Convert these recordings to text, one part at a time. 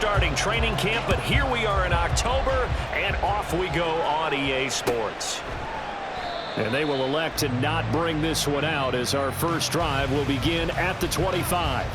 starting training camp, but here we are in October, and off we go on EA Sports. And they will elect to not bring this one out as our first drive will begin at the 25.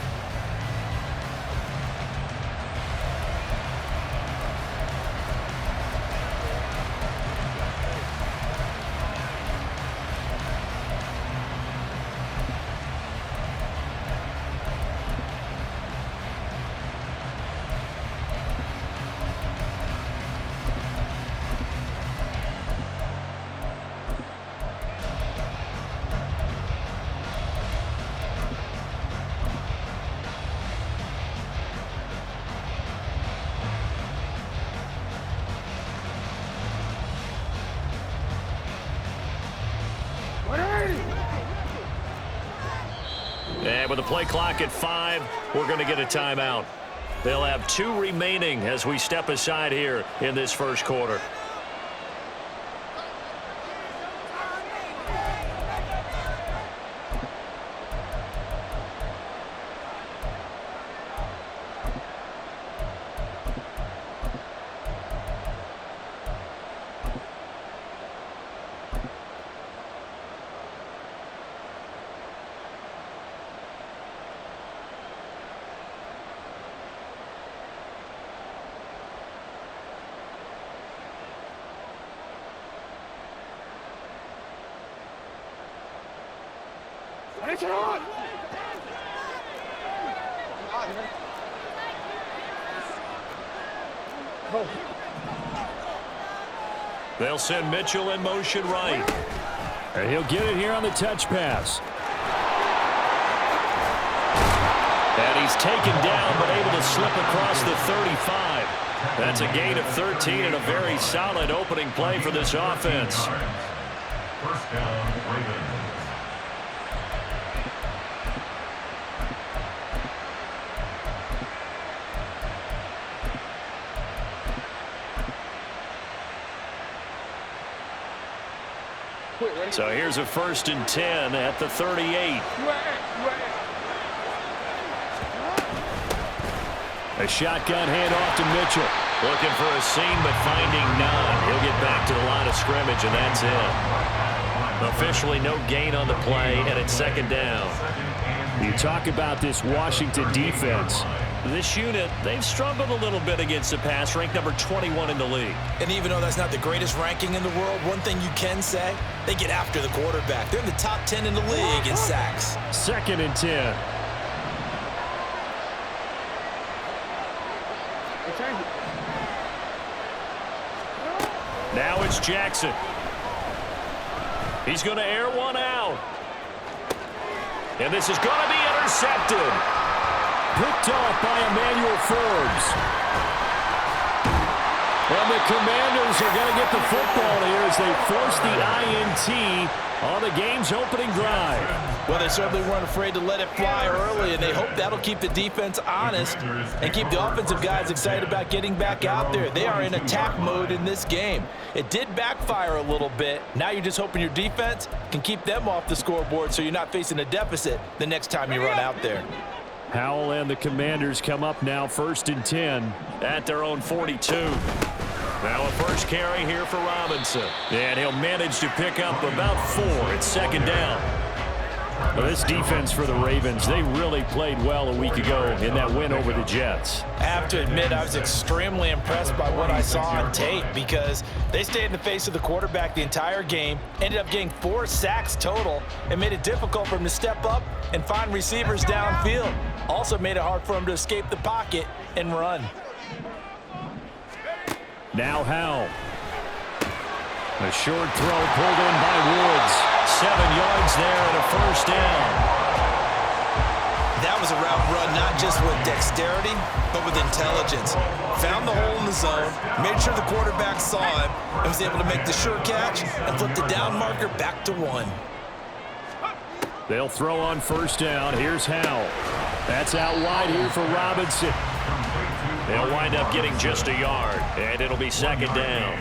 And with the play clock at 5, we're going to get a timeout. They'll have 2 remaining as we step aside here in this first quarter. They'll send Mitchell in motion right. And he'll get it here on the touch pass. And he's taken down but able to slip across the 35. That's a gain of 13 and a very solid opening play for this offense. First down, Ravens. So here's a 1st and 10 at the 38. A shotgun handoff to Mitchell. Looking for a seam, but finding none. He'll get back to the line of scrimmage, and that's it. Officially no gain on the play, and it's 2nd down. You talk about this Washington defense. This unit, they've struggled a little bit against the pass, ranked number 21 in the league. And even though that's not the greatest ranking in the world, one thing you can say, they get after the quarterback. They're in the top 10 in the league in sacks. 2nd and 10. Now it's Jackson. He's going to air one out. And this is going to be intercepted. Picked off by Emmanuel Forbes. And the Commanders are going to get the football here as they force the INT on the game's opening drive. Well, they certainly weren't afraid to let it fly early, and they hope that'll keep the defense honest and keep the offensive guys excited about getting back out there. They are in attack mode in this game. It did backfire a little bit. Now you're just hoping your defense can keep them off the scoreboard so you're not facing a deficit the next time you run out there. Howell and the Commanders come up now 1st and 10 at their own 42. Now a first carry here for Robinson. And he'll manage to pick up about 4. It's 2nd down. Well, this defense for the Ravens, they really played well a week ago in that win over the Jets. I have to admit, I was extremely impressed by what I saw on tape because they stayed in the face of the quarterback the entire game, ended up getting 4 sacks total, and made it difficult for him to step up and find receivers downfield. Also made it hard for him to escape the pocket and run. Now Howell. A short throw pulled in by Woods. 7 yards there and a first down. That was a route run not just with dexterity, but with intelligence. Found the hole in the zone, made sure the quarterback saw him, and was able to make the sure catch and flip the down marker back to 1. They'll throw on first down. Here's Howell. That's out wide here for Robinson. They'll wind up getting just a yard, and it'll be 2nd down.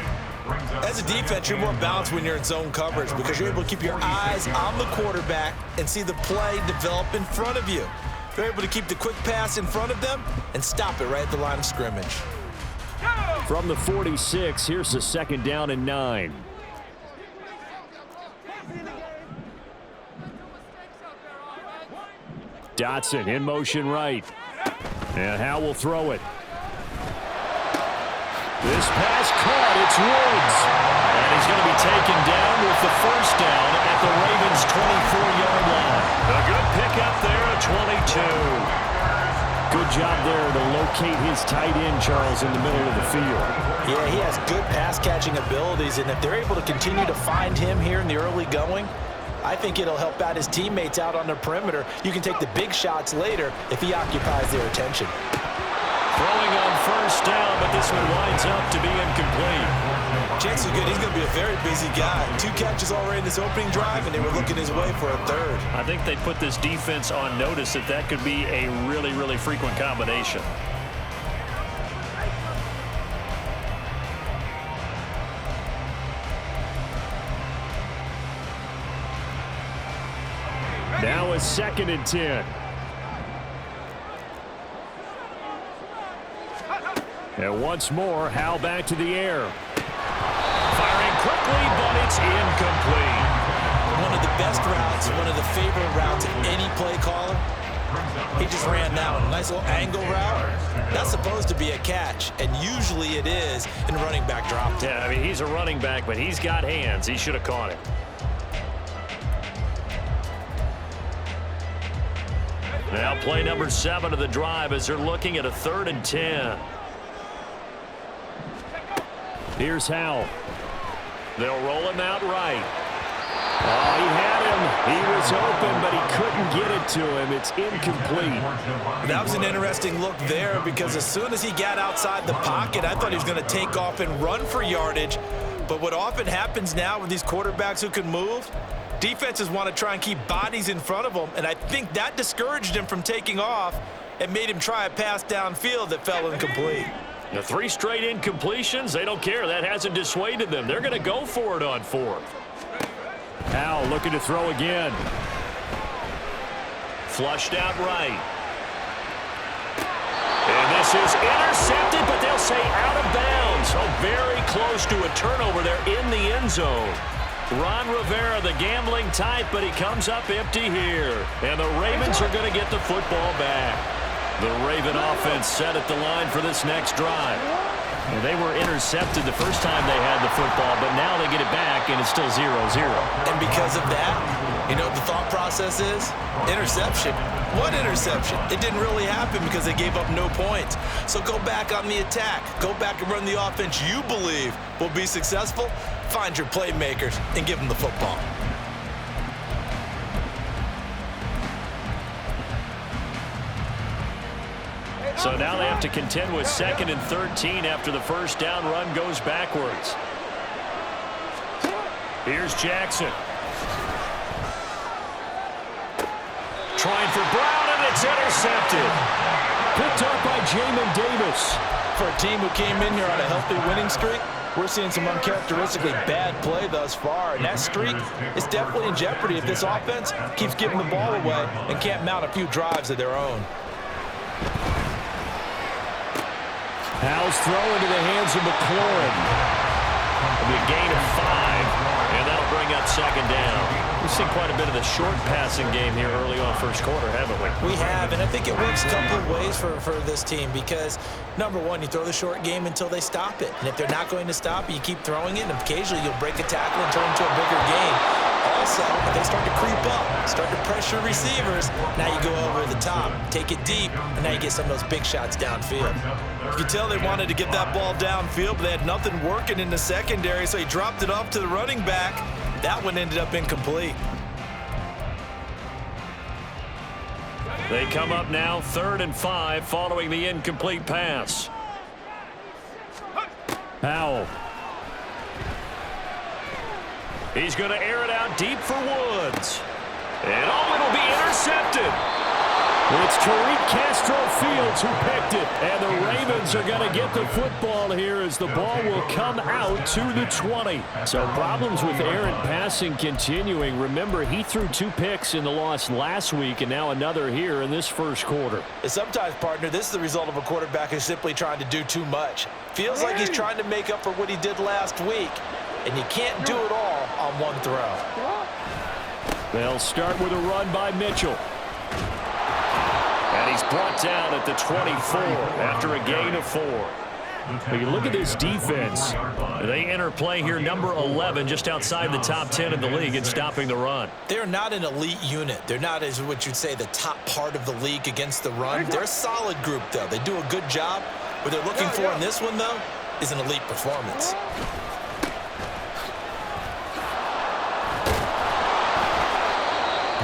As a defense, you're more balanced when you're in zone coverage because you're able to keep your eyes on the quarterback and see the play develop in front of you. They're able to keep the quick pass in front of them and stop it right at the line of scrimmage. From the 46, here's the 2nd down and 9. Dotson in motion right. And Howe will throw it. This pass caught. It's Woods. And he's going to be taken down with the first down at the Ravens' 24-yard line. A good pickup there at 22. Good job there to locate his tight end, Charles, in the middle of the field. Yeah, he has good pass-catching abilities, and if they're able to continue to find him here in the early going, I think it'll help out his teammates out on the perimeter. You can take the big shots later if he occupies their attention. Throwing on first down, but this one winds up to be incomplete. Chance is good. He's going to be a very busy guy. 2 catches already in this opening drive, and they were looking his way for a 3rd. I think they put this defense on notice that could be a really, really frequent combination. Now a 2nd and 10. And once more, Howe back to the air. Firing quickly, but it's incomplete. One of the best routes, one of the favorite routes of any play caller. He just ran that one. Nice little angle route. That's supposed to be a catch, and usually it is in running back drop. Yeah, I mean, he's a running back, but he's got hands. He should have caught it. Now play number 7 of the drive as they're looking at a 3rd and 10. Here's Howe. They'll roll him out right. Oh, he had him. He was open, but he couldn't get it to him. It's incomplete. That was an interesting look there because as soon as he got outside the pocket, I thought he was going to take off and run for yardage. But what often happens now with these quarterbacks who can move, defenses want to try and keep bodies in front of them, and I think that discouraged him from taking off and made him try a pass downfield that fell incomplete. The 3 straight incompletions, they don't care. That hasn't dissuaded them. They're going to go for it on 4th. Howe looking to throw again. Flushed out right. And this is intercepted, but they'll say out of bounds. So very close to a turnover there in the end zone. Ron Rivera, the gambling type, but he comes up empty here. And the Ravens are going to get the football back. The Raven offense set at the line for this next drive. And they were intercepted the first time they had the football, but now they get it back, and it's still 0-0. And because of that, you know what the thought process is? Interception. What interception? It didn't really happen because they gave up no points. So go back on the attack. Go back and run the offense you believe will be successful. Find your playmakers and give them the football. So now they have to contend with 2nd and 13 after the first down run goes backwards. Here's Jackson. Trying for Brown, and it's intercepted. Picked up by Jamin Davis. For a team who came in here on a healthy winning streak, we're seeing some uncharacteristically bad play thus far, and that streak is definitely in jeopardy if this offense keeps giving the ball away and can't mount a few drives of their own. Howe's throw into the hands of McLaurin. It'll be a gain of 5, and that'll bring up 2nd down. We've seen quite a bit of the short passing game here early on first quarter, haven't we? We have, and I think it works a couple of ways for this team because, number one, you throw the short game until they stop it. And if they're not going to stop it, you keep throwing it, and occasionally you'll break a tackle and turn into a bigger game. Also, if they start to creep up, start to pressure receivers, now you go over the top, take it deep, and now you get some of those big shots downfield. You can tell they wanted to get that ball downfield, but they had nothing working in the secondary, so he dropped it off to the running back. That one ended up incomplete. They come up now 3rd and 5 following the incomplete pass. Howell. He's going to air it out deep for Woods. And it'll be intercepted. It's Tariq Castro-Fields who picked it. And the Ravens are going to get the football here as the ball will come out to the 20. So problems with errant passing continuing. Remember, he threw 2 picks in the loss last week and now another here in this first quarter. And sometimes, partner, this is the result of a quarterback who's simply trying to do too much. Feels like he's trying to make up for what he did last week. And you can't do it all on one throw. They'll start with a run by Mitchell. And he's brought down at the 24 after a gain of 4. But you look at this defense. They enter play here, number 11, just outside the top 10 in the league in stopping the run. They're not an elite unit. They're not, as what you'd say, the top part of the league against the run. They're a solid group, though. They do a good job. What they're looking for in this one, though, is an elite performance.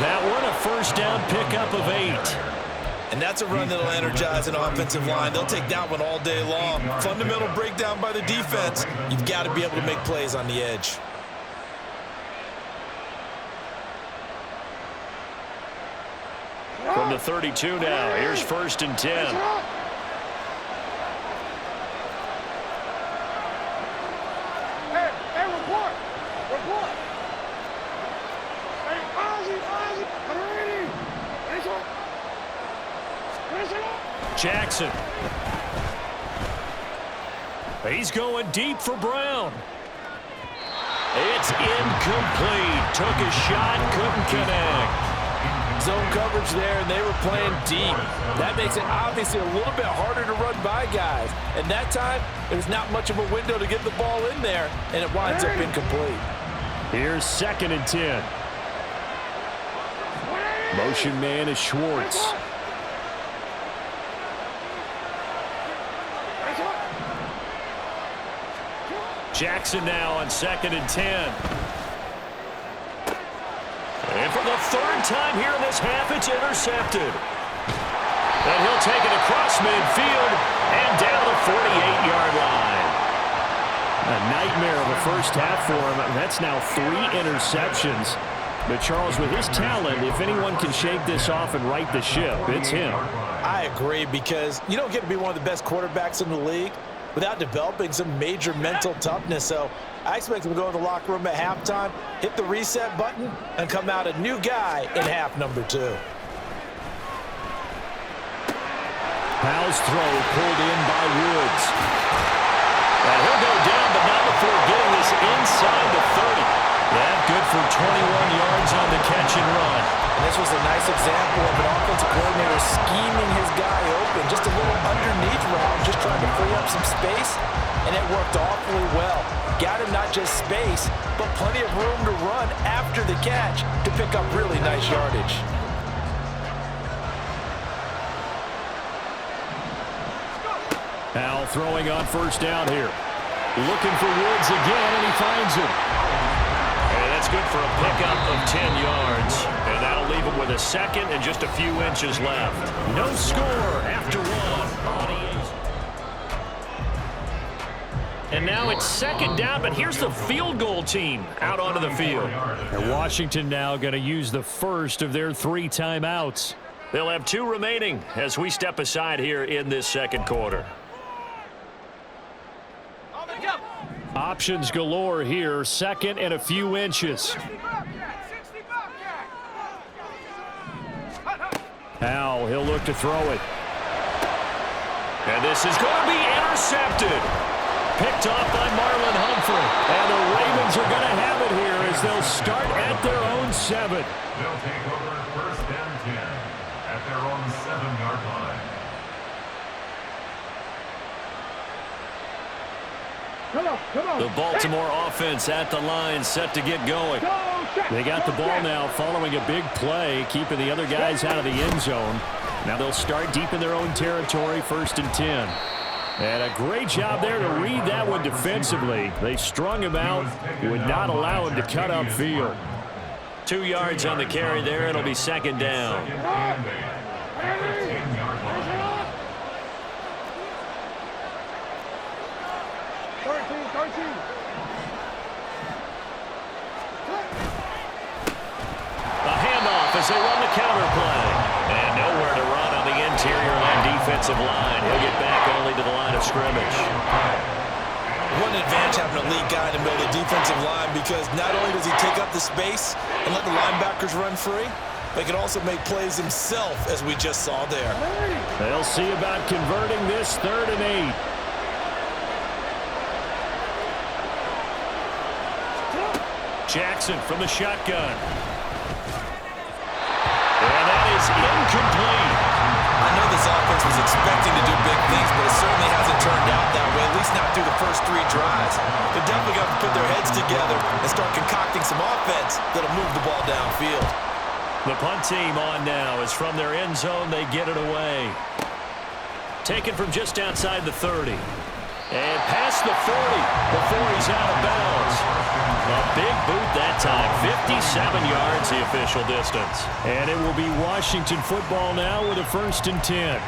That one, a first down pickup of 8. And that's a run that'll energize an offensive line. They'll take that one all day long. Fundamental breakdown by the defense. You've got to be able to make plays on the edge. From the 32 now, here's 1st and 10. Jackson. He's going deep for Brown. It's incomplete. Took a shot, couldn't connect. Zone coverage there, and they were playing deep. That makes it obviously a little bit harder to run by guys. And that time, there's not much of a window to get the ball in there, and it winds up incomplete. Here's 2nd and 10. Motion man is Schwartz. Jackson now on 2nd and 10. And for the 3rd time here in this half, it's intercepted. And he'll take it across midfield and down the 48-yard line. A nightmare of a first half for him. That's now 3 interceptions. But Charles, with his talent, if anyone can shake this off and right the ship, it's him. I agree, because you don't get to be one of the best quarterbacks in the league without developing some major mental toughness. So I expect him to go in the locker room at halftime, hit the reset button, and come out a new guy in half number 2. Powell's throw pulled in by Woods. And he'll go down, but not before getting this inside the 30. Yeah, good for 21 yards on the catch and run. And this was a nice example of an offensive coordinator scheming his guy open. Just a little underneath route, just trying to free up some space, and it worked awfully well. Got him not just space, but plenty of room to run after the catch to pick up really nice yardage. Powell throwing on 1st down here. Looking for Woods again, and he finds him. And that's good for a pickup of 10 yards. And that'll leave him with a 2nd and just a few inches left. No score after 1. And now it's 2nd down, but here's the field goal team out onto the field. And Washington now going to use the first of their 3 timeouts. They'll have 2 remaining as we step aside here in this 2nd quarter. Options galore here. 2nd and a few inches. Powell, he'll look to throw it. And this is going to be intercepted. Picked off by Marlon Humphrey. And the Ravens are going to have it here as they'll start at their own 7. They'll take over 1st and 10 at their own 7-yard line. The Baltimore offense at the line, set to get going. They got the ball now following a big play, keeping the other guys out of the end zone. Now they'll start deep in their own territory, 1st and 10. And a great job there to read that one defensively. They strung him out, would not allow him to cut upfield. 2 yards on the carry there. It'll be 2nd down. 13. A handoff as they run the counter play. And nowhere to run. offensive line. He'll get back only to the line of scrimmage. What an advantage having a lead guy in the middle of the defensive line, because not only does he take up the space and let the linebackers run free, but he can also make plays himself, as we just saw there. They'll see about converting this 3rd and 8. Jackson from the shotgun. And that is incomplete. I know this offense was expecting to do big things, but it certainly hasn't turned out that way, at least not through the first 3 drives. They're definitely going to put their heads together and start concocting some offense that'll move the ball downfield. The punt team on now is from their end zone. They get it away. Taken from just outside the 30. And past the 40 before he's out of bounds. A big boot that time. 57 yards the official distance. And it will be Washington football now with a 1st and 10.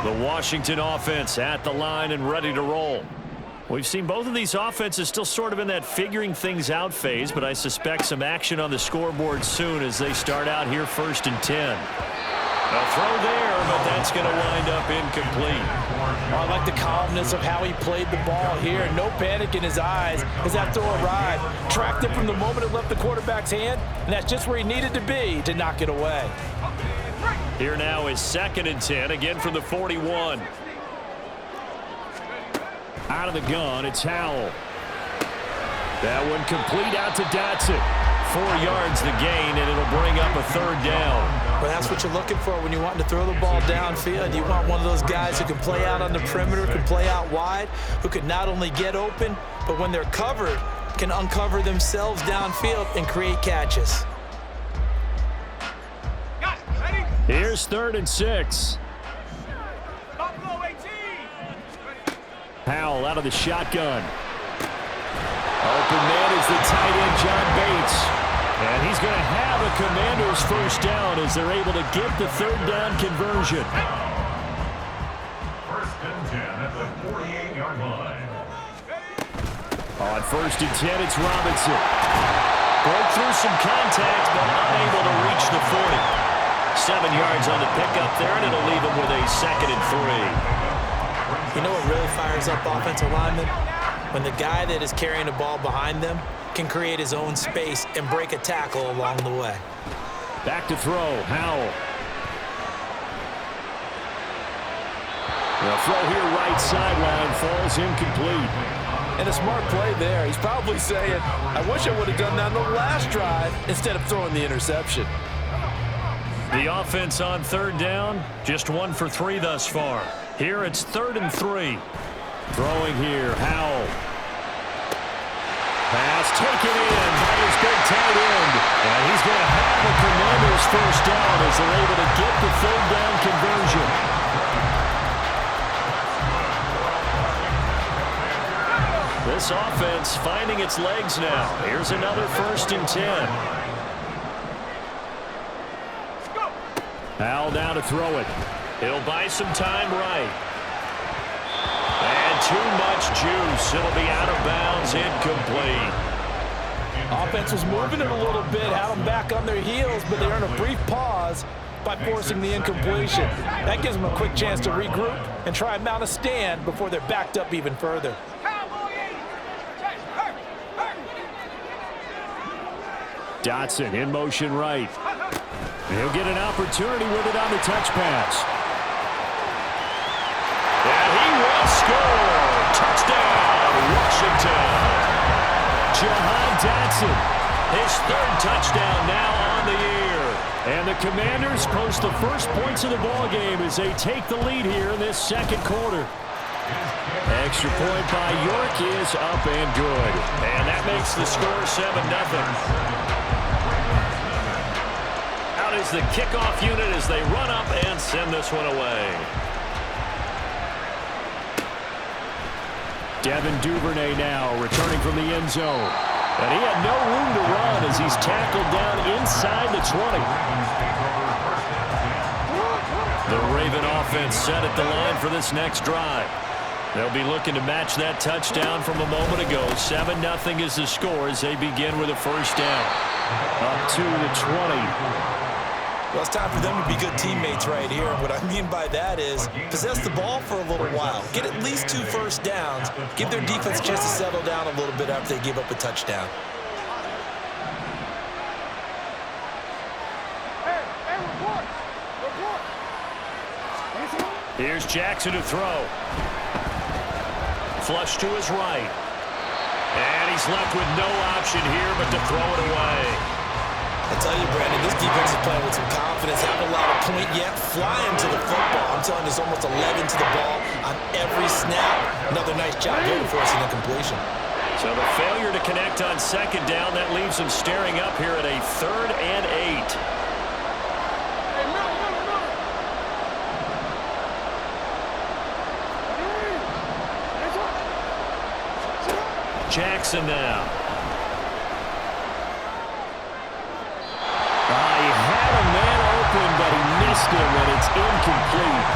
The Washington offense at the line and ready to roll. We've seen both of these offenses still sort of in that figuring things out phase, but I suspect some action on the scoreboard soon as they start out here 1st and 10. A throw there, but that's going to wind up incomplete. I like the calmness of how he played the ball here. No panic in his eyes as that throw arrived. Tracked it from the moment it left the quarterback's hand, and that's just where he needed to be to knock it away. Here now is 2nd and 10, again from the 41. Out of the gun, it's Howell. That one complete out to Dotson. 4 yards the gain, and it'll bring up a 3rd down. Well, that's what you're looking for when you want to throw the ball downfield. You want one of those guys who can play out on the perimeter, can play out wide, who can not only get open, but when they're covered, can uncover themselves downfield and create catches. Here's 3rd and 6. Howell out of the shotgun. Open man is the tight end, John Bates. And he's going to have a Commander's 1st down as they're able to get the 3rd down conversion. 1st and 10 at the 48-yard line. On 1st and 10, it's Robinson. Broke through some contact, but unable to reach the 40. 7 yards on the pickup there, and it'll leave him with a 2nd and 3. You know what really fires up offensive linemen? When the guy that is carrying the ball behind them can create his own space and break a tackle along the way. Back to throw, Howell. The throw here right sideline falls incomplete. And a smart play there. He's probably saying, I wish I would have done that on the last drive instead of throwing the interception. The offense on 3rd down, just 1 for 3 thus far. Here it's 3rd and 3. Throwing here, Howell. Pass taken in by his big tight end. And he's going to have the Commanders' 1st down as they're able to get the 3rd down conversion. This offense finding its legs now. Here's another 1st and 10. Howell now to throw it. He'll buy some time right. And too much juice. It'll be out of bounds, incomplete. Offense was moving it a little bit, had them back on their heels, but they earned a brief pause by forcing the incompletion. That gives them a quick chance to regroup and try and mount a stand before they're backed up even further. Dotson in motion right. He'll get an opportunity with it on the touch pass. And he will score. Touchdown, Washington. Jahan Dotson. His 3rd touchdown now on the year. And the Commanders post the first points of the ball game as they take the lead here in this 2nd quarter. Extra point by York is up and good. And that makes the score 7-0. Out is the kickoff unit as they run up and send this one away. Devin Duvernay now returning from the end zone. And he had no room to run as he's tackled down inside the 20. The Raven offense set at the line for this next drive. They'll be looking to match that touchdown from a moment ago. 7-0 is the score as they begin with a 1st down. Up to the 20. Well, it's time for them to be good teammates right here. And what I mean by that is possess the ball for a little while. Get at least 2 first downs. Give their defense a chance to settle down a little bit after they give up a touchdown. Here's Jackson to throw. Flush to his right. And he's left with no option here but to throw it away. I tell you, Brandon, this defense is playing with some confidence. Haven't allowed a point yet. Flying to the football. I'm telling you, there's almost 11 to the ball on every snap. Another nice job there for us in incompletion. So the failure to connect on second down, that leaves them staring up here at a 3rd and 8. Jackson now. He had a man open, but he missed him, and it's incomplete.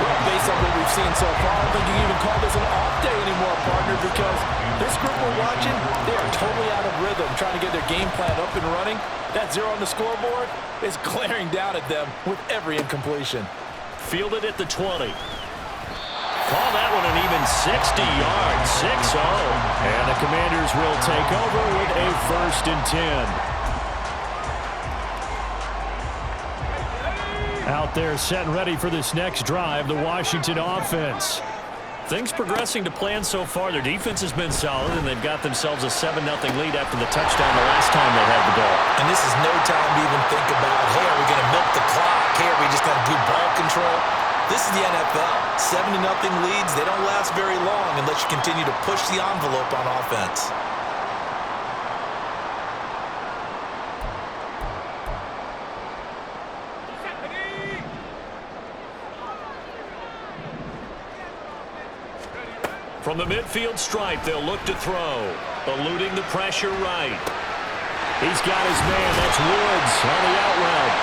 Well, based on what we've seen so far, I don't think you can even call this an off day anymore, partner, because this group we're watching, they are totally out of rhythm, trying to get their game plan up and running. That 0 on the scoreboard is glaring down at them with every incompletion. Fielded at the 20. Call that one an even 60 yards, 6-0. And the Commanders will take over with a 1st and 10. Out there set and ready for this next drive, the Washington offense. Things progressing to plan so far. Their defense has been solid, and they've got themselves a 7-0 lead after the touchdown the last time they had the ball. And this is no time to even think about, hey, are we going to milk the clock? Hey, are we just going to do ball control? This is the NFL. 7-0 leads, they don't last very long unless you continue to push the envelope on offense. From the midfield stripe, they'll look to throw. Eluding the pressure right. He's got his man. That's Woods on the out route.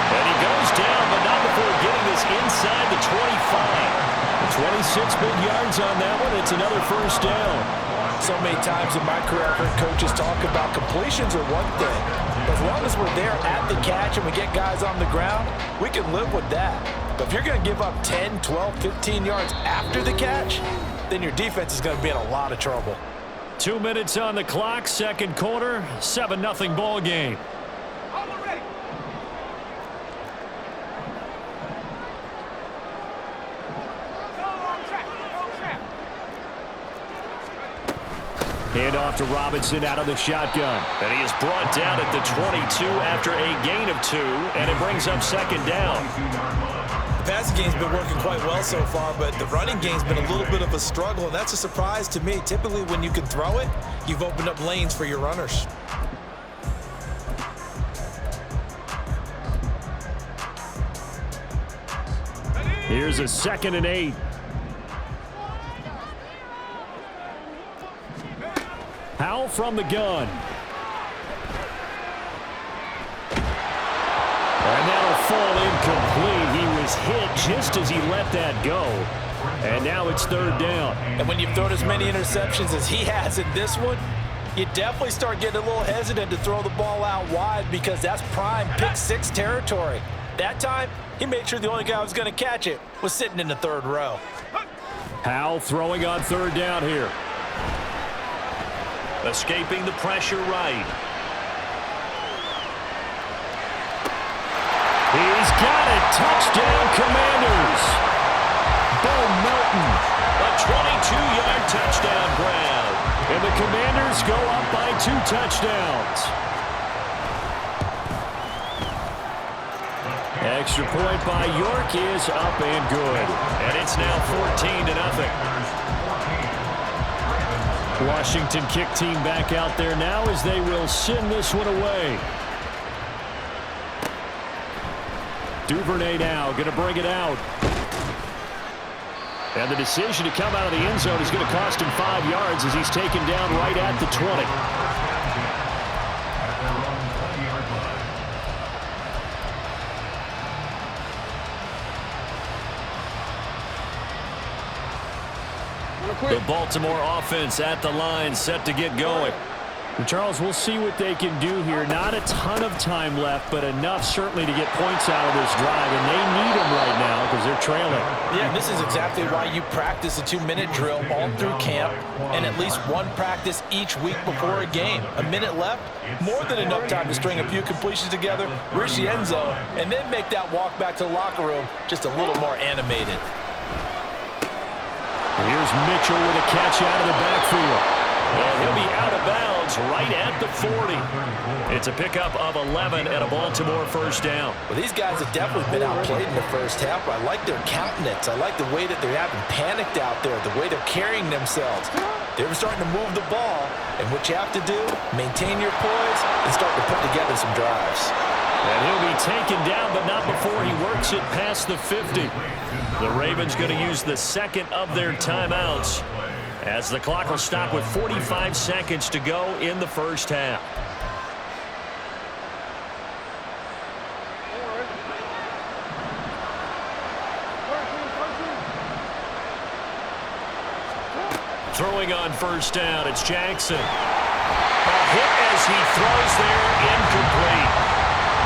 And he goes down, but not before getting this inside the 25. 26 big yards on that one. It's another 1st down. So many times in my career, I've heard coaches talk about completions are one thing. But as long as we're there at the catch and we get guys on the ground, we can live with that. But if you're going to give up 10, 12, 15 yards after the catch, then your defense is going to be in a lot of trouble. 2 minutes on the clock, 2nd quarter, 7-0 ball game. Hand off to Robinson out of the shotgun. And he is brought down at the 22 after a gain of 2, and it brings up 2nd down. The passing game's been working quite well so far, but the running game's been a little bit of a struggle, and that's a surprise to me. Typically, when you can throw it, you've opened up lanes for your runners. Here's a 2nd and 8. Howell from the gun. And that'll fall incomplete. He was hit just as he let that go. And now it's 3rd down. And when you've thrown as many interceptions as he has in this one, you definitely start getting a little hesitant to throw the ball out wide because that's prime pick-6 territory. That time, he made sure the only guy who was going to catch it was sitting in the 3rd row. Howell throwing on 3rd down here. Escaping the pressure right. He's got it. Touchdown, Commanders. Bo Melton. A 22-yard touchdown grab. And the Commanders go up by 2 touchdowns. Extra point by York is up and good. And it's now 14-0. Washington kick team back out there now as they will send this one away. Duvernay now going to bring it out. And the decision to come out of the end zone is going to cost him 5 yards as he's taken down right at the 20. The Baltimore offense at the line, set to get going. Charles, we'll see what they can do here. Not a ton of time left, but enough certainly to get points out of this drive, and they need them right now because they're trailing. Yeah, and this is exactly why you practice a 2-minute drill all through camp and at least one practice each week before a game. A minute left, more than enough time to string a few completions together, reach the end zone, and then make that walk back to the locker room just a little more animated. Here's Mitchell with a catch out of the backfield. Well, he'll be out of bounds right at the 40. It's a pickup of 11 and a Baltimore first down. Well, these guys have definitely been outplayed in the first half. I like their countenance. I like the way that they're having panicked out there, the way they're carrying themselves. They're starting to move the ball, and what you have to do, maintain your poise and start to put together some drives. And he'll be taken down, but not before he works it past the 50. The Ravens going to use the second of their timeouts, as the clock will stop with 45 seconds to go in the first half. Throwing on first down, it's Jackson. A hit as he throws there, incomplete.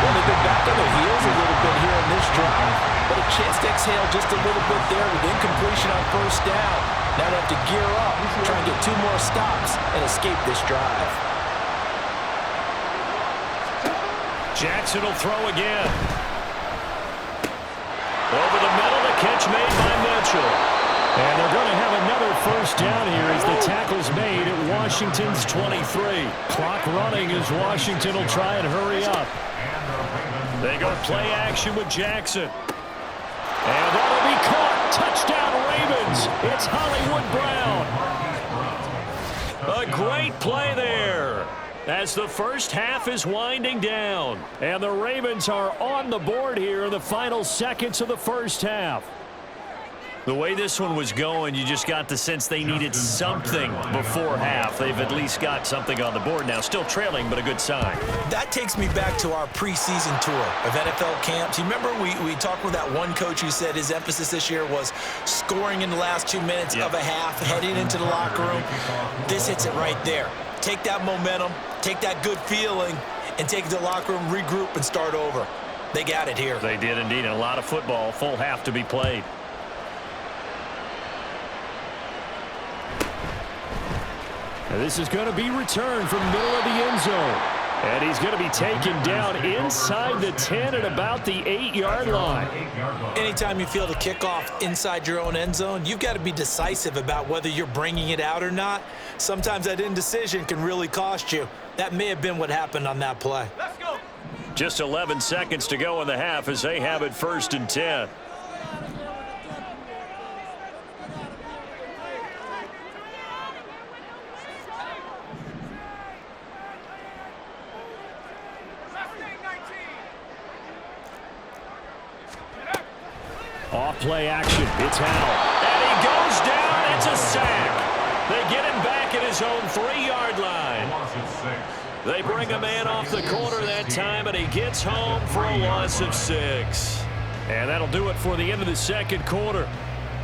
Well, they've been back on their heels a little bit here in this drive, but a chance to exhale just a little bit there with incompletion on first down. Now they have to gear up, try and get 2 more stops, and escape this drive. Jackson will throw again. Over the middle, the catch made by Mitchell. And they're going to have another first down here as the tackle's made at Washington's 23. Clock running as Washington will try and hurry up. They go play action with Jackson. And that'll be caught. Touchdown Ravens. It's Hollywood Brown. A great play there as the first half is winding down. And the Ravens are on the board here in the final seconds of the first half. The way this one was going, you just got the sense they needed something before half. They've at least got something on the board now. Still trailing, but a good sign. That takes me back to our preseason tour of NFL camps. You remember we talked with that one coach who said his emphasis this year was scoring in the last 2 minutes of a half, heading into the locker room. This hits it right there. Take that momentum, take that good feeling, and take it to the locker room, regroup, and start over. They got it here. They did indeed. And a lot of football, full half to be played. And this is going to be returned from the middle of the end zone. And he's going to be taken down inside the 10 at about the 8-yard line. Anytime you feel the kickoff inside your own end zone, you've got to be decisive about whether you're bringing it out or not. Sometimes that indecision can really cost you. That may have been what happened on that play. Let's go. Just 11 seconds to go in the half as they have it 1st and 10. Off play action. It's Howell. And he goes down. It's a sack. They get him back at his own 3-yard line. They bring a man off the corner that time, and he gets home for a loss of 6. And that'll do it for the end of the second quarter.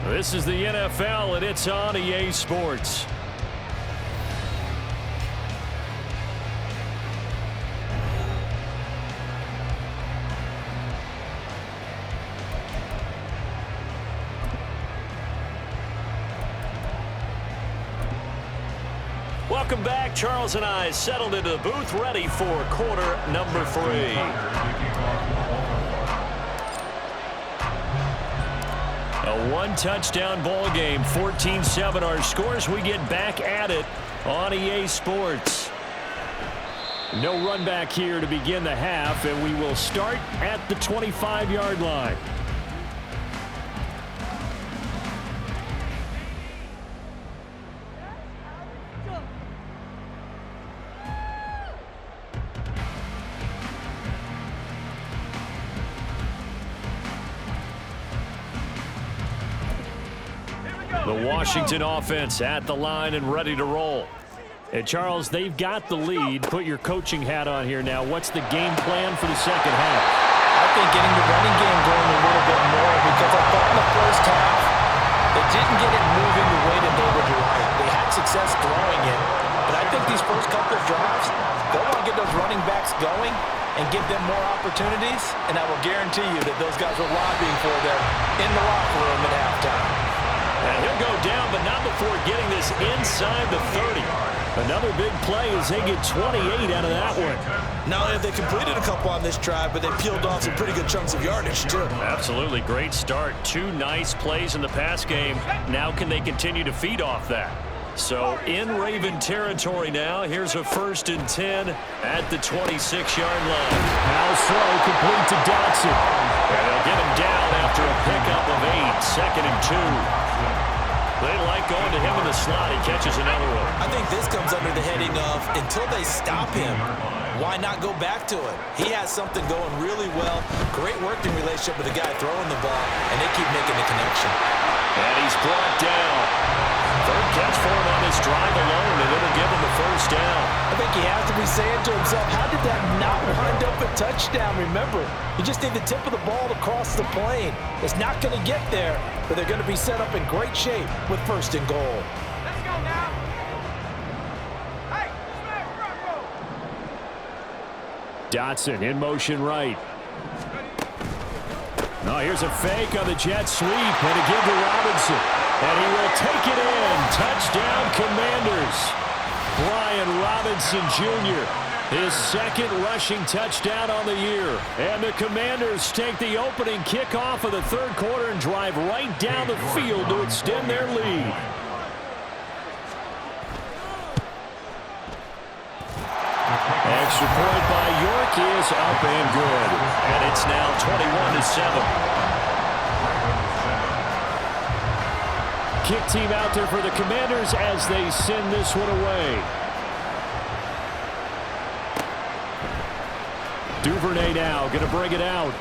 This is the NFL, and it's on EA Sports. Welcome back. Charles and I settled into the booth, ready for quarter number 3. A one-touchdown ball game, 14-7 our scores. We get back at it on EA Sports. No run back here to begin the half, and we will start at the 25-yard line. The Washington offense at the line and ready to roll. And Charles, they've got the lead. Put your coaching hat on here now. What's the game plan for the second half? I think getting the running game going a little bit more, because I thought in the first half they didn't get it moving the way that they would like. They had success throwing it, but I think these first couple of drives, guarantee you that those guys were lobbying for them in the locker room at halftime. And he'll go down, but not before getting this inside the 30. Another big play as they get 28 out of that one. Not only have they completed a couple on this drive, but they peeled off some pretty good chunks of yardage, too. Absolutely great start. 2 nice plays in the pass game. Now can they continue to feed off that? So in Raven territory now. Here's a 1st and 10 at the 26-yard line. Now throw complete to Dotson. And they'll get him down after a pickup of 8. 2nd and 2. They like going to him in the slot. He catches another one. I think this comes under the heading of until they stop him, why not go back to it? He has something going really well. Great working relationship with the guy throwing the ball, and they keep making the connection. And he's brought down. 3rd catch for him on this drive alone, and it'll give him the 1st down. I think he has to be saying to himself, how did that not wind up a touchdown? Remember, you just need the tip of the ball to cross the plane. It's not going to get there, but they're going to be set up in great shape with 1st and goal. Let's go now. Hey, smash Rocco. Dotson in motion right. Oh, here's a fake on the jet sweep, and a give to Robinson. And he will take it in. Touchdown, Commanders. Brian Robinson Jr., his 2nd rushing touchdown on the year. And the Commanders take the opening kickoff of the 3rd quarter and drive right down the field to extend their lead. Extra point by York is up and good. And it's now 21-7. Kick team out there for the Commanders as they send this one away. Duvernay now going to bring it out.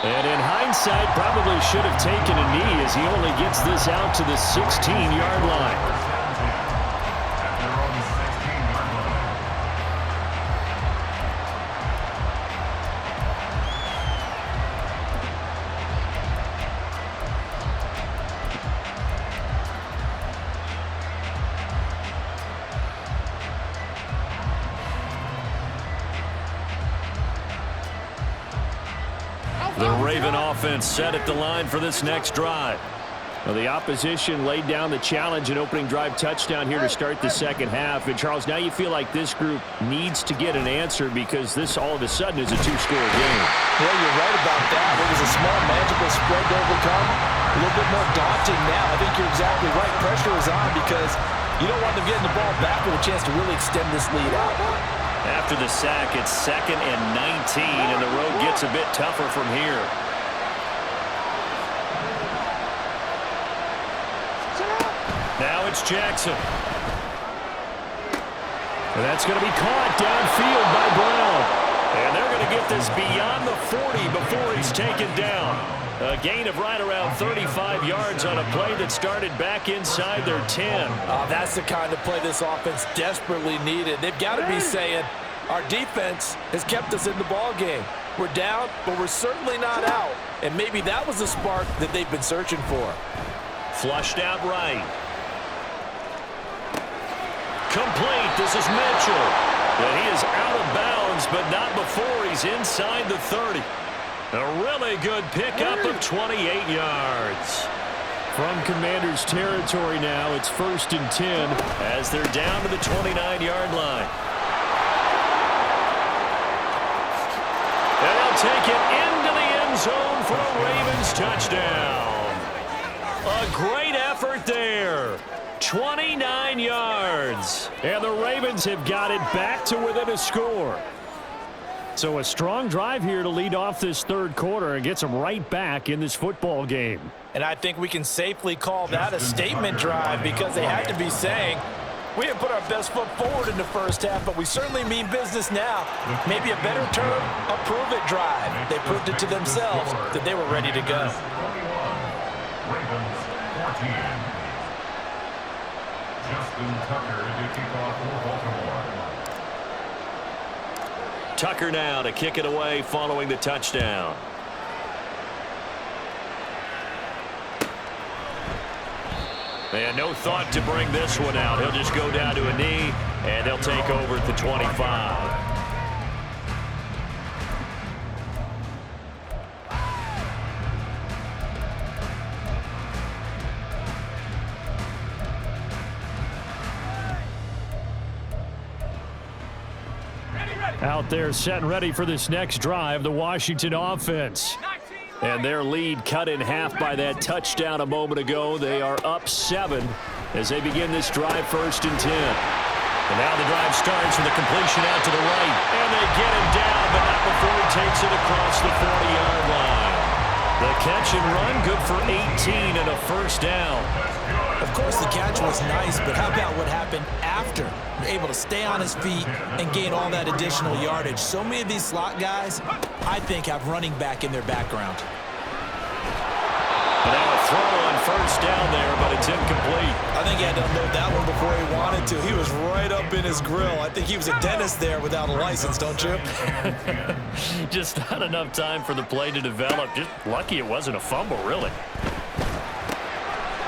And in hindsight, probably should have taken a knee as he only gets this out to the 16-yard line. The Raven offense set at the line for this next drive. Well, the opposition laid down the challenge and opening drive touchdown here to start the 2nd half. And, Charles, now you feel like this group needs to get an answer because this all of a sudden is a 2-score game. Well, you're right about that. It was a small, manageable spread to overcome. A little bit more daunting now. I think you're exactly right. Pressure is on because you don't want them getting the ball back with a chance to really extend this lead out. After the sack, it's 2nd and 19, and the road gets a bit tougher from here. Now it's Jackson. And that's going to be caught downfield by Brown. And they're going to get this beyond the 40 before he's taken down. A gain of right around 35 yards on a play that started back inside their 10. That's the kind of play this offense desperately needed. They've got to be saying, our defense has kept us in the ball game. We're down, but we're certainly not out. And maybe that was the spark that they've been searching for. Flushed out right. Complete. This is Mitchell. And he is out of bounds, but not before he's inside the 30. A really good pickup of 28 yards. From Commanders territory now, it's 1st and 10 as they're down to the 29-yard line. And they'll take it into the end zone for a Ravens touchdown. A great effort there. 29 yards. And the Ravens have got it back to within a score. So a strong drive here to lead off this 3rd quarter and gets them right back in this football game. And I think we can safely call that a statement drive because they had to be saying, we didn't put our best foot forward in the 1st half, but we certainly mean business now. Maybe a better term, a prove-it drive. They proved it to themselves that they were ready to go. Ravens 14. Justin Tucker to kick off for Baltimore. Tucker now to kick it away following the touchdown. And no thought to bring this one out. He'll just go down to a knee, and they'll take over at the 25. Out there set and ready for this next drive, the Washington offense. And their lead cut in half by that touchdown a moment ago. They are up 7 as they begin this drive, 1st and 10. And now the drive starts with a completion out to the right. And they get him down, but not before he takes it across the 40-yard line. The catch and run, good for 18 and a 1st down. Of course, the catch was nice, but how about what happened after? Able to stay on his feet and gain all that additional yardage. So many of these slot guys, I think, have running back in their background. And now a throw on 1st down there, but it's incomplete. I think he had to unload that one before he wanted to. He was right up in his grill. I think he was a dentist there without a license, don't you? Just not enough time for the play to develop. Just lucky it wasn't a fumble, really.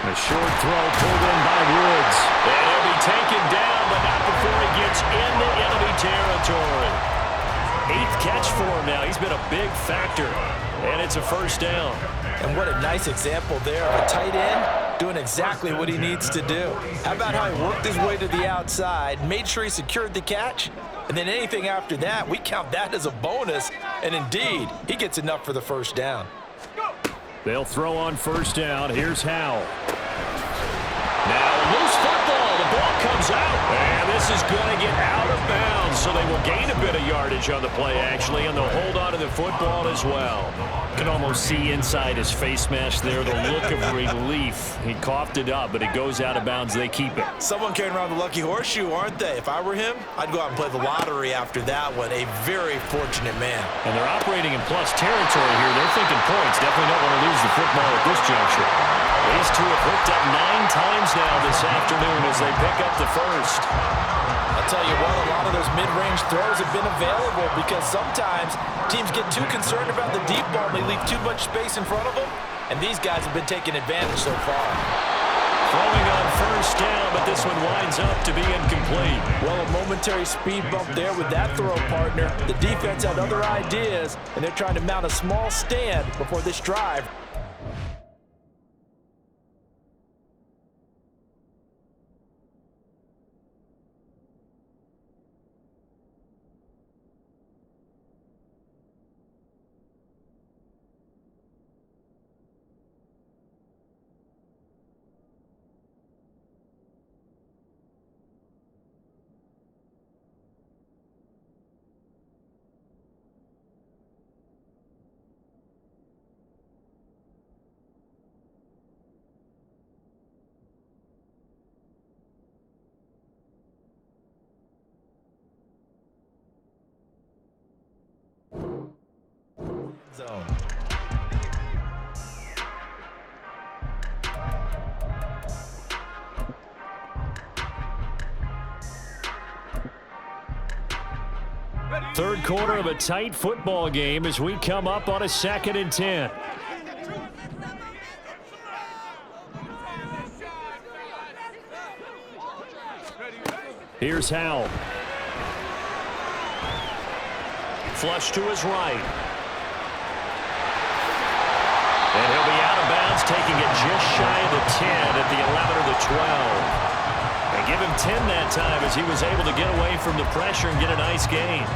A short throw pulled in by Woods. And he'll be taken down, but not before he gets into enemy territory. 8th catch for him now. He's been a big factor. And it's a 1st down. And what a nice example there of a tight end doing exactly what he needs to do. How about how he worked his way to the outside, made sure he secured the catch, and then anything after that, we count that as a bonus. And indeed, he gets enough for the 1st down. They'll throw on 1st down. Here's Howell. Now loose football. The ball comes out. And this is going to get out of bounds. So they will gain a bit of yardage on the play, actually, and they'll hold on to the football as well. You can almost see inside his face mask there the look of relief. He coughed it up, but it goes out of bounds. They keep it. Someone carrying around the lucky horseshoe, aren't they? If I were him, I'd go out and play the lottery after that one. A very fortunate man. And they're operating in plus territory here. They're thinking points. Definitely don't want to lose the football at this juncture. These two have hooked up 9 times now this afternoon as they pick up the 1st. I'll tell you what, a lot of those mid-range throws have been available because sometimes teams get too concerned about the deep ball and they leave too much space in front of them, and these guys have been taking advantage so far. Throwing on 1st down, but this one winds up to be incomplete. Well, a momentary speed bump there with that throw, partner. The defense had other ideas, and they're trying to mount a small stand before this drive. Zone. Third quarter of a tight football game as we come up on a 2nd and 10. Here's Howell. Flush to his right. And he'll be out of bounds, taking it just shy of the 10 at the 11 or the 12. And give him 10 that time as he was able to get away from the pressure and get a nice gain.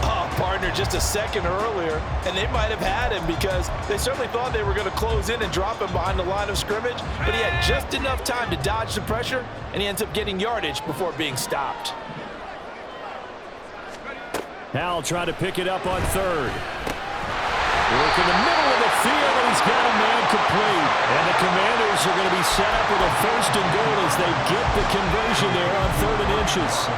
Oh, partner, just a second earlier, and they might have had him because they certainly thought they were going to close in and drop him behind the line of scrimmage, but he had just enough time to dodge the pressure, and he ends up getting yardage before being stopped. Howell trying to pick it up on 3rd. Work in the middle of the field, and he's got a man complete. And the Commanders are going to be set up with a 1st and goal as they get the conversion there on 3rd and inches.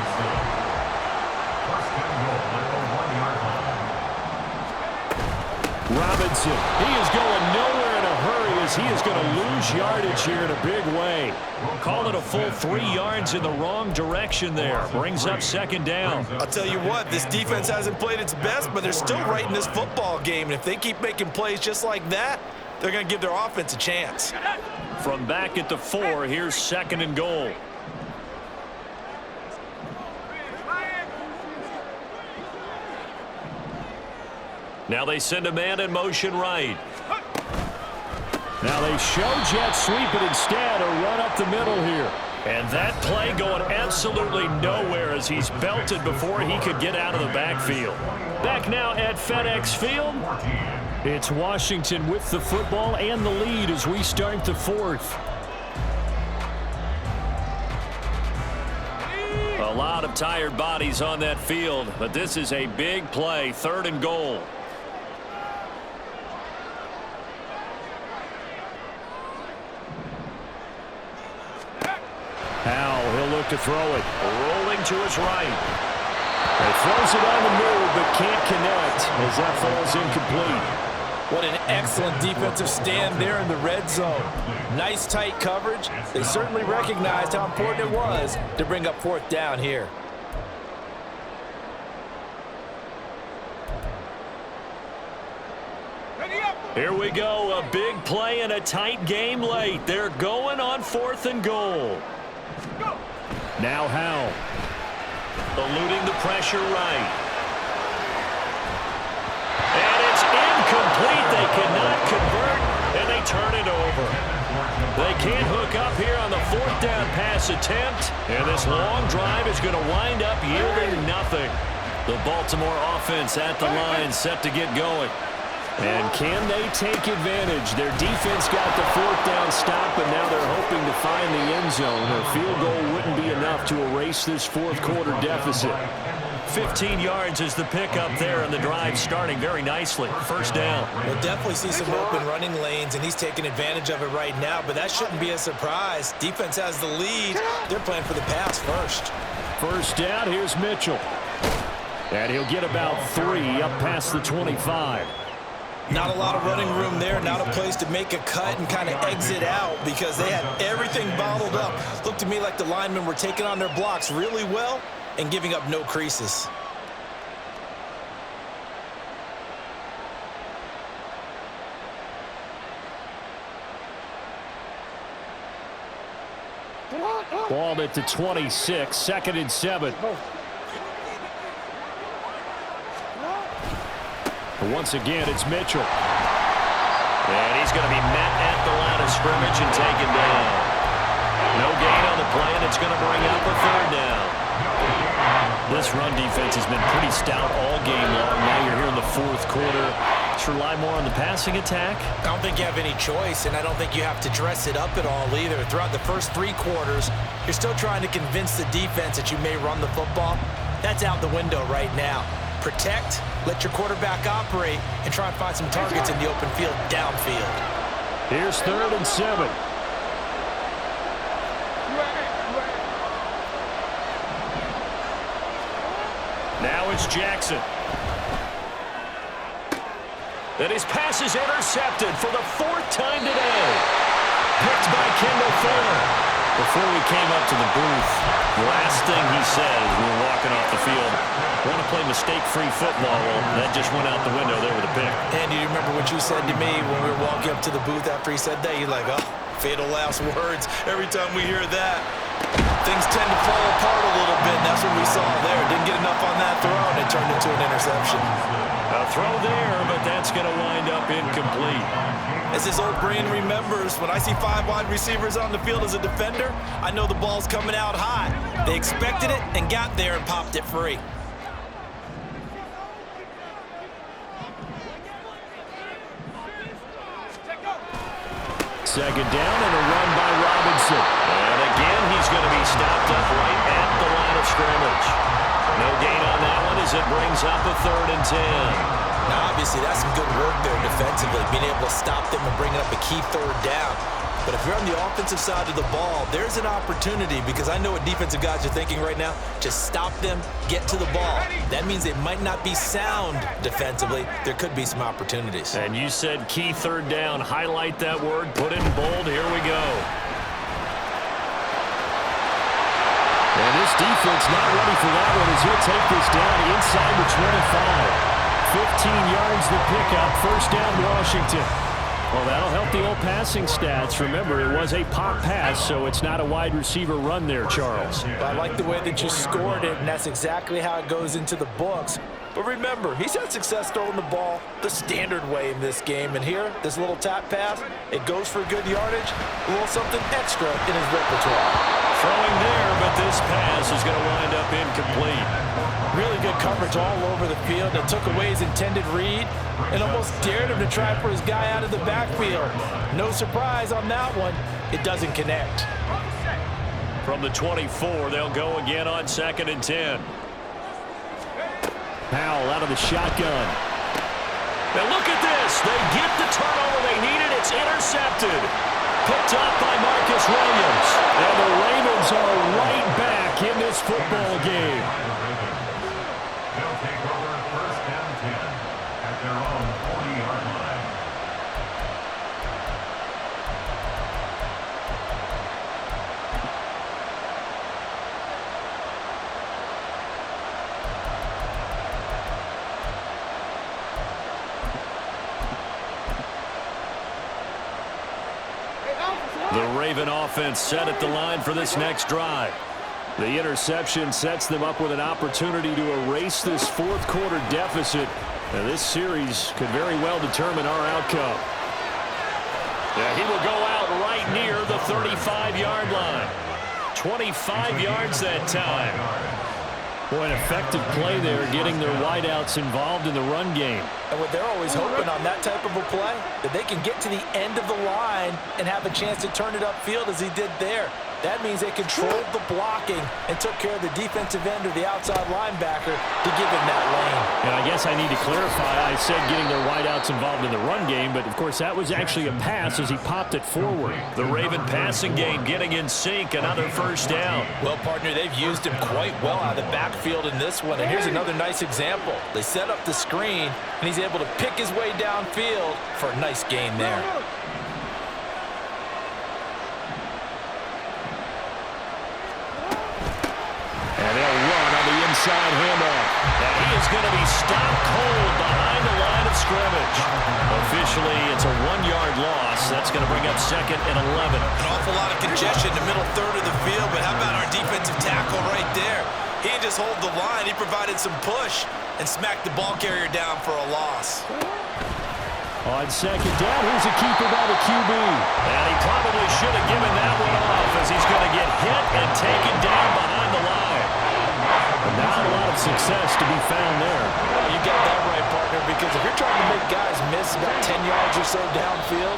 Robinson, he is going nowhere in a hurry as he is going to lose yardage here in a big way. Call it a full 3 yards in the wrong direction there. Brings up 2nd down. I'll tell you what, this defense hasn't played its best, but they're still right in this football game. And if they keep making plays just like that, they're going to give their offense a chance. From back at the 4, here's 2nd and goal. Now they send a man in motion right. Now they show jet sweep, but instead a run up the middle here. And that play going absolutely nowhere as he's belted before he could get out of the backfield. Back now at FedEx Field, it's Washington with the football and the lead as we start the fourth. A lot of tired bodies on that field, but this is a big play, 3rd and goal. Howell, he'll look to throw it. Rolling to his right. He throws it on the move, but can't connect as that falls incomplete. What an excellent defensive stand there in the red zone. Nice tight coverage. They certainly recognized how important it was to bring up 4th down here. Here we go, a big play and a tight game late. They're going on 4th and goal. Now Howell. Eluding the pressure right. And it's incomplete. They cannot convert, and they turn it over. They can't hook up here on the 4th down pass attempt, and this long drive is going to wind up yielding nothing. The Baltimore offense at the line, set to get going. And can they take advantage? Their defense got the 4th down stop, and now they're hoping to find the end zone. A field goal wouldn't be enough to erase this 4th quarter deficit. 15 yards is the pickup there, and the drive starting very nicely. 1st down. We'll definitely see some open running lanes, and he's taking advantage of it right now, but that shouldn't be a surprise. Defense has the lead. They're playing for the pass first. 1st down, here's Mitchell. And he'll get about 3 up past the 25. Not a lot of running room there, not a place to make a cut and kind of exit out because they had everything bottled up. Looked to me like the linemen were taking on their blocks really well and giving up no creases. Ball at the 26, 2nd and 7. Once again, it's Mitchell. And he's going to be met at the line of scrimmage and taken down. No gain on the play, and it's going to bring up a 3rd down. This run defense has been pretty stout all game long. Now you're here in the 4th quarter. Just rely more on the passing attack. I don't think you have any choice, and I don't think you have to dress it up at all either. Throughout the first 3 quarters, you're still trying to convince the defense that you may run the football. That's out the window right now. Protect, let your quarterback operate, and try and find some targets in the open field downfield. Here's 3rd and 7. Now it's Jackson. And his pass is intercepted for the 4th time today. Picked by Kendall Fuller. Before we came up to the booth, the last thing he said as we were walking off the field, want to play mistake-free football. Well, that just went out the window there with a pick. And you remember what you said to me when we were walking up to the booth after he said that? You're like, oh, fatal last words. Every time we hear that, things tend to fall apart a little bit, and that's what we saw there. Didn't get enough on that throw, and it turned into an interception. A throw there, but that's going to wind up incomplete. As his old brain remembers, when I see 5 wide receivers on the field as a defender, I know the ball's coming out high. They expected it and got there and popped it free. Second down and a run by Robinson. And again, he's going to be stopped up right at the line of scrimmage. No gain on that one as it brings up a 3rd and 10. Now, obviously, that's some good work there defensively, being able to stop them and bringing up a key 3rd down. But if you're on the offensive side of the ball, there's an opportunity because I know what defensive guys are thinking right now. Just stop them, get to the ball. That means they might not be sound defensively. There could be some opportunities. And you said key 3rd down. Highlight that word. Put it in bold. Here we go. And this defense not ready for that one as he'll take this down inside the 25. 15 yards the pickup. 1st down, Washington. Well, that'll help the old passing stats. Remember, it was a pop pass, so it's not a wide receiver run there, Charles. I like the way that you scored it, and that's exactly how it goes into the books. But remember, he's had success throwing the ball the standard way in this game. And here, this little tap pass, it goes for good yardage, a little something extra in his repertoire. Throwing there, but this pass is going to wind up incomplete. Really good coverage all over the field that took away his intended read and almost dared him to try for his guy out of the backfield. No surprise on that one. It doesn't connect. From the 24, they'll go again on 2nd and 10. Powell out of the shotgun. Now look at this. They get the turnover they needed. It's intercepted. Picked up by Marcus Williams. And the Ravens are right back in this football game. They'll take over 1st and 10 at their own 40-yard line. The Raven offense set at the line for this next drive. The interception sets them up with an opportunity to erase this fourth quarter deficit. And this series could very well determine our outcome. Yeah, he will go out right near the 35-yard line. 25 yards that time. Boy, an effective play there, getting their wideouts involved in the run game. And what they're always hoping on that type of a play, that they can get to the end of the line and have a chance to turn it upfield as he did there. That means they controlled the blocking and took care of the defensive end or the outside linebacker to give him that lane. And I guess I need to clarify, I said getting their wideouts involved in the run game, but of course that was actually a pass as he popped it forward. The Raven passing game getting in sync, another first down. Well, partner, they've used him quite well out of the backfield in this one, and here's another nice example. They set up the screen, and he's able to pick his way downfield for a nice gain there. Inside handoff. And he is going to be stopped cold behind the line of scrimmage. Officially, it's a 1-yard loss. That's going to bring up 2nd and 11. An awful lot of congestion in the middle third of the field, but how about our defensive tackle right there? He didn't just hold the line. He provided some push and smacked the ball carrier down for a loss. On 2nd down, here's a keeper by the QB. And he probably should have given that one off as he's going to get hit and taken down behind the line. Not a lot of success to be found there. Well, you got that right, partner, because if you're trying to make guys miss about 10 yards or so downfield,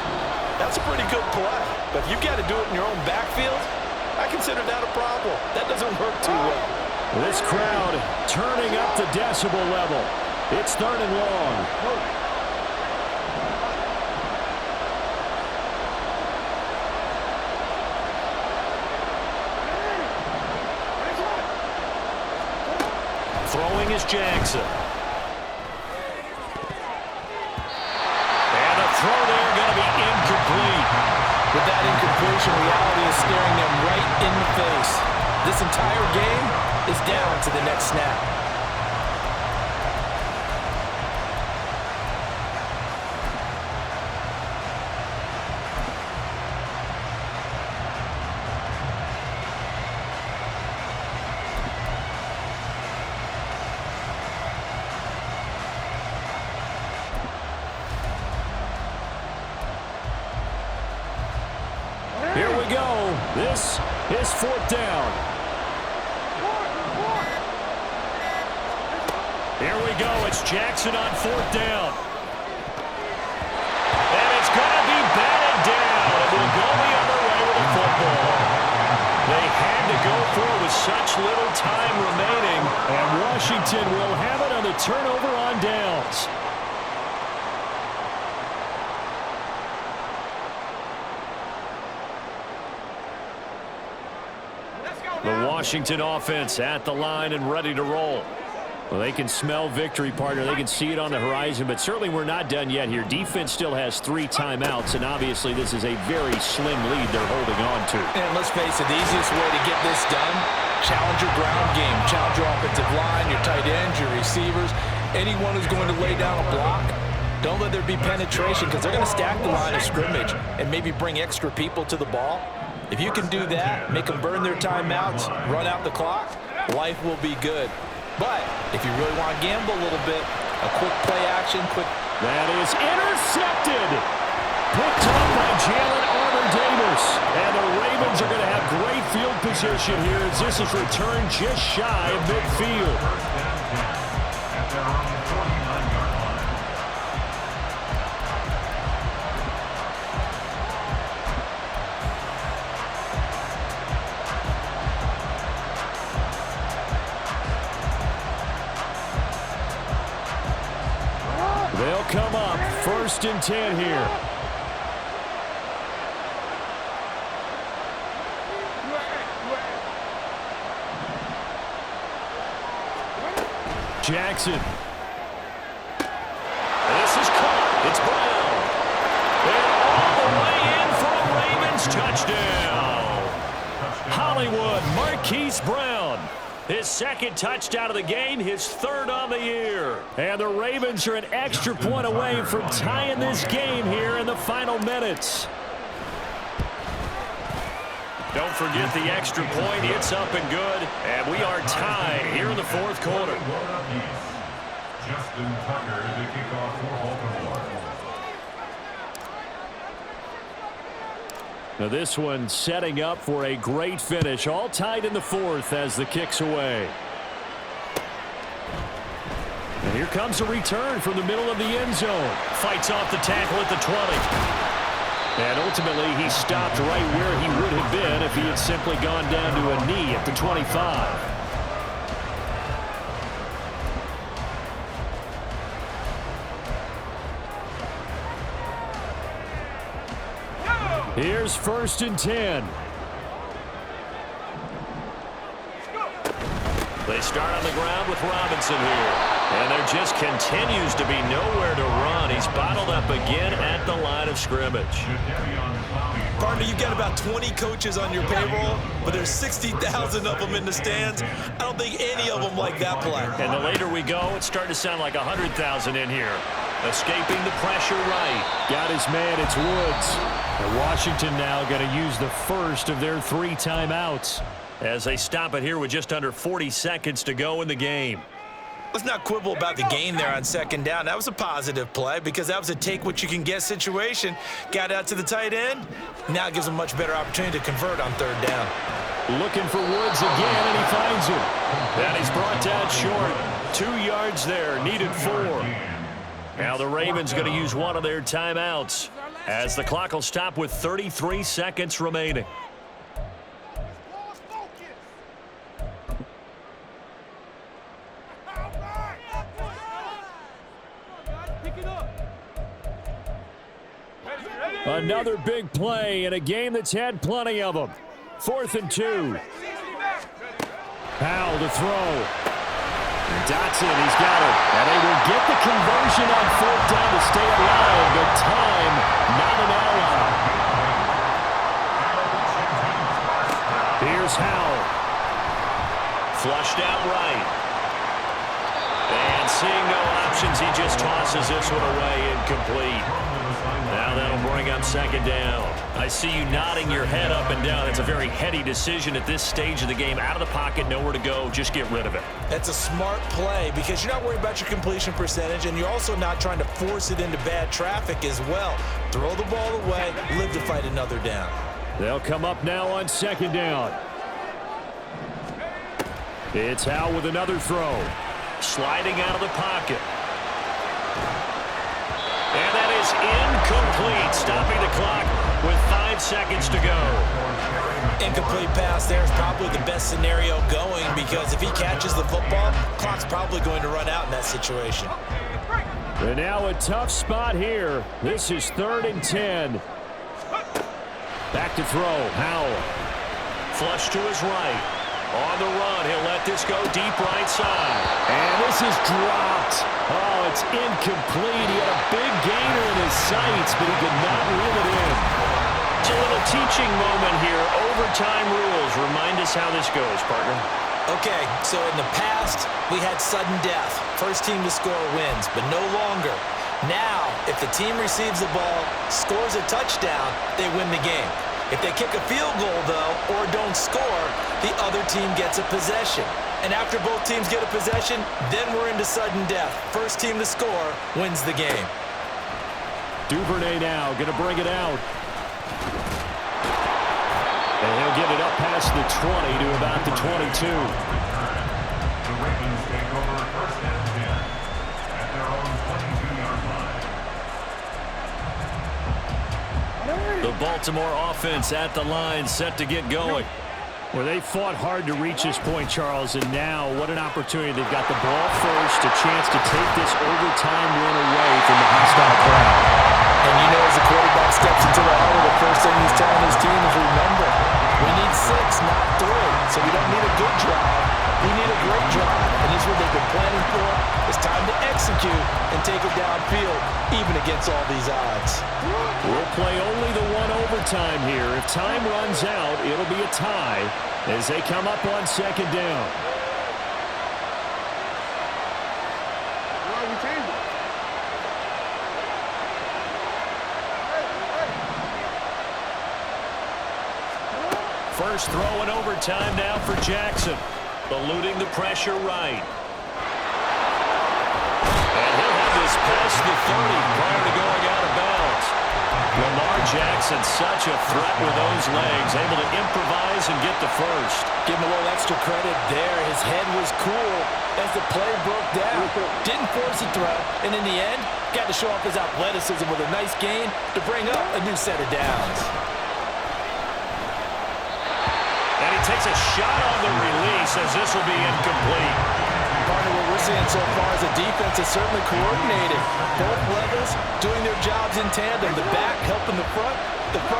that's a pretty good play. But if you've got to do it in your own backfield, I consider that a problem. That doesn't work too well. This crowd turning up the decibel level. It's 3rd and long. Throwing is Jackson. And a throw there going to be incomplete. With that incompletion, reality is staring them right in the face. This entire game is down to the next snap. Here we go. This is 4th down. Here we go. It's Jackson on 4th down. And it's going to be batted down. It will go the other way with the football. They had to go for it with such little time remaining. And Washington will have it on the turnover on downs. The Washington offense at the line and ready to roll. Well, they can smell victory, partner. They can see it on the horizon, but certainly we're not done yet here. Defense still has 3 timeouts, and obviously this is a very slim lead they're holding on to. And let's face it, the easiest way to get this done, challenge your ground game, challenge your offensive line, your tight ends, your receivers, anyone who's going to lay down a block. Don't let there be penetration because they're going to stack the line of scrimmage and maybe bring extra people to the ball. If you can do that, make them burn their timeouts, run out the clock, life will be good. But if you really want to gamble a little bit, a quick play action, That is intercepted. Picked up by Jalen Armour-Davis. And the Ravens are going to have great field position here as this is returned just shy of midfield. At their own 49-yard line. They'll come up 1st and 10 here. Jackson. This is caught. It's Brown. And all the way in for a Ravens touchdown. Hollywood Marquise Brown. His 2nd touchdown of the game, his 3rd on the year. And the Ravens are an extra point away from tying this game here in the final minutes. Don't forget the extra point. It's up and good. And we are tied here in the 4th quarter. Justin Tucker to kick off for Baltimore. Now this one setting up for a great finish. All tied in the 4th as the kick's away. And here comes a return from the middle of the end zone. Fights off the tackle at the 20. And ultimately he stopped right where he would have been if he had simply gone down to a knee at the 25. Here's 1st and 10. They start on the ground with Robinson here. And there just continues to be nowhere to run. He's bottled up again at the line of scrimmage. Partner, you've got about 20 coaches on your payroll, but there's 60,000 of them in the stands. I don't think any of them like that play. And the later we go, it's starting to sound like 100,000 in here. Escaping the pressure right. Got his man, it's Woods. And Washington now going to use the first of their 3 timeouts. As they stop it here with just under 40 seconds to go in the game. Let's not quibble about the gain there on 2nd down. That was a positive play because that was a take-what-you-can-get situation. Got out to the tight end. Now it gives him a much better opportunity to convert on 3rd down. Looking for Woods again, and he finds him. And he's brought down short. 2 yards there, needed 4. Now the Ravens going to use one of their timeouts as the clock will stop with 33 seconds remaining. Another big play in a game that's had plenty of them. 4th and 2. Powell to throw. Dotson, he's got it. And they will get the conversion on 4th down to stay alive, but time not an ally. Here's Howell. Flushed out right. And seeing no options, he just tosses this one away incomplete. Now that'll bring up 2nd down. I see you nodding your head up and down. That's a very heady decision at this stage of the game. Out of the pocket, nowhere to go. Just get rid of it. That's a smart play because you're not worried about your completion percentage, and you're also not trying to force it into bad traffic as well. Throw the ball away, live to fight another down. They'll come up now on 2nd down. It's Howell with another throw. Sliding out of the pocket. And that is incomplete, stopping the clock with 5 seconds to go. Incomplete pass there is probably the best scenario going because if he catches the football, clock's probably going to run out in that situation. And now a tough spot here. This is 3rd and 10. Back to throw, Howell. Flush to his right. On the run, he'll let this go deep right side. And this is dropped. Oh, it's incomplete. He had a big gainer in his sights, but he could not reel it in. It's a little teaching moment here. Overtime rules. Remind us how this goes, partner. Okay, so in the past, we had sudden death. First team to score wins, but no longer. Now, if the team receives the ball, scores a touchdown, they win the game. If they kick a field goal, though, or don't score, the other team gets a possession. And after both teams get a possession, then we're into sudden death. First team to score wins the game. Duvernay now going to bring it out. And he'll get it up past the 20 to about the 22. The Ravens take over first and 10 at their own 22-yard line. The Baltimore offense at the line, set to get going. Well, they fought hard to reach this point, Charles, and now what an opportunity. They've got the ball first, a chance to take this overtime win away from the hostile crowd. And you know, as the quarterback steps into the huddle, the first thing he's telling his team is, remember, we need 6, not 3. So we don't need a good drive. We need a great drive. And this is what they've been planning for. It's time to execute and take it downfield, even against all these odds. We'll play only the one overtime here. If time runs out, it'll be a tie as they come up on second down. First throw in overtime now for Jackson. Eluding the pressure right. And he'll have this past the 30 prior to going out of bounds. Lamar Jackson, such a threat with those legs, able to improvise and get the first. Give him a little extra credit there. His head was cool as the play broke down. Didn't force a throw, and in the end, got to show off his athleticism with a nice gain to bring up a new set of downs. And he takes a shot on the release as this will be incomplete. Partner, what we're seeing so far is the defense is certainly coordinated. Both levels doing their jobs in tandem. The back helping the front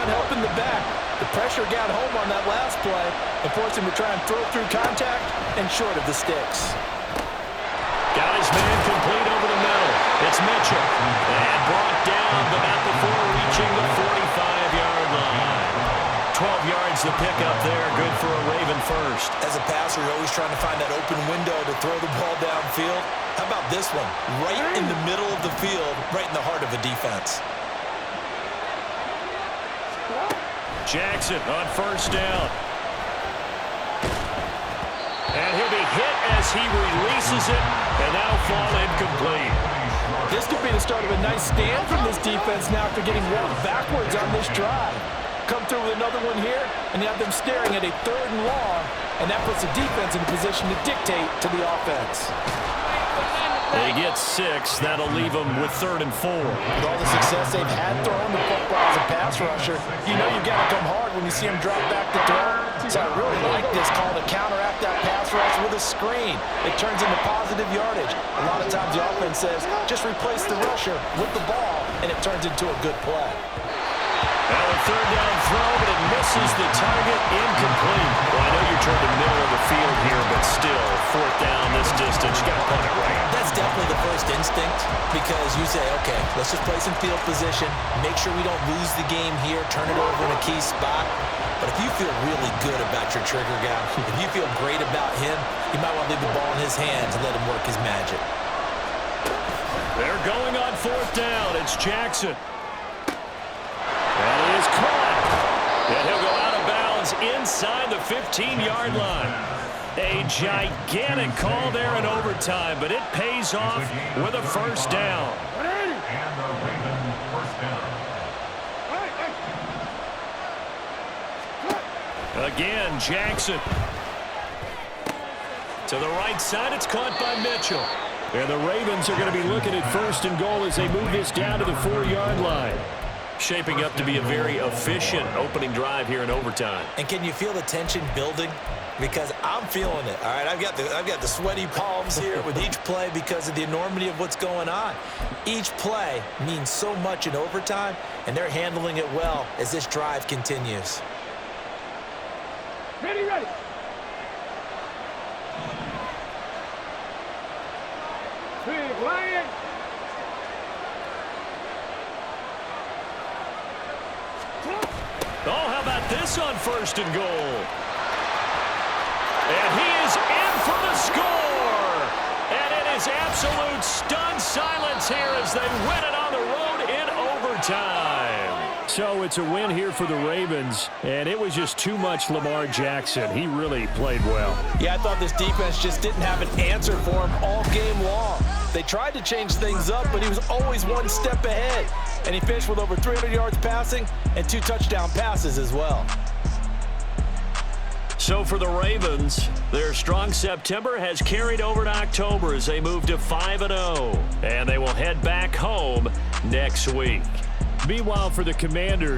helping the back. The pressure got home on that last play and forced him to try and throw through contact and short of the sticks. Got his man complete over the middle. It's Mitchell. And brought down, but not before reaching the 45-yard line. 12 yards the pickup there. Good for a Raven first. As a passer, you're always trying to find that open window to throw the ball downfield. How about this one? Right in the middle of the field, right in the heart of a defense. Jackson on first down. And he'll be hit as he releases it, and that'll fall incomplete. This could be the start of a nice stand from this defense now after getting walked backwards on this drive. Come through with another one here, and you have them staring at a 3rd and long, and that puts the defense in a position to dictate to the offense. They get 6. That'll leave them with 3rd and 4. With all the success they've had throwing the football as a pass rusher, you know you've got to come hard when you see them drop back to throw. So I really like this call to counteract that pass rush with a screen. It turns into positive yardage. A lot of times the offense says, just replace the rusher with the ball, and it turns into a good play. Now a 3rd down throw, but it misses the target, incomplete. Well, I know you're toward the middle of the field here, but still, 4th down this distance, you got to punt it right. That's definitely the first instinct because you say, okay, let's just play some field position, make sure we don't lose the game here, turn it over in a key spot. But if you feel really good about your trigger guy, if you feel great about him, you might want to leave the ball in his hands and let him work his magic. They're going on 4th down. It's Jackson. And he is caught. And he'll go out of bounds inside the 15-yard line. A gigantic call there in overtime, but it pays off with a first down. And the Raven first down. Again, Jackson. To the right side, it's caught by Mitchell. And the Ravens are going to be looking at 1st and goal as they move this down to the 4-yard line. Shaping up to be a very efficient opening drive here in overtime. And can you feel the tension building? Because I'm feeling it. All right, I've got the sweaty palms here with each play because of the enormity of what's going on. Each play means so much in overtime, and they're handling it well as this drive continues. Ready. Big Lion. Oh, how about this on 1st and goal? And he is in for the score. And it is absolute stunned silence here as they win it on the road in overtime. So it's a win here for the Ravens, and it was just too much Lamar Jackson. He really played well. Yeah, I thought this defense just didn't have an answer for him all game long. They tried to change things up, but he was always one step ahead. And he finished with over 300 yards passing and 2 touchdown passes as well. So for the Ravens, their strong September has carried over to October as they move to 5-0. And they will head back home next week. Meanwhile, for the Commanders,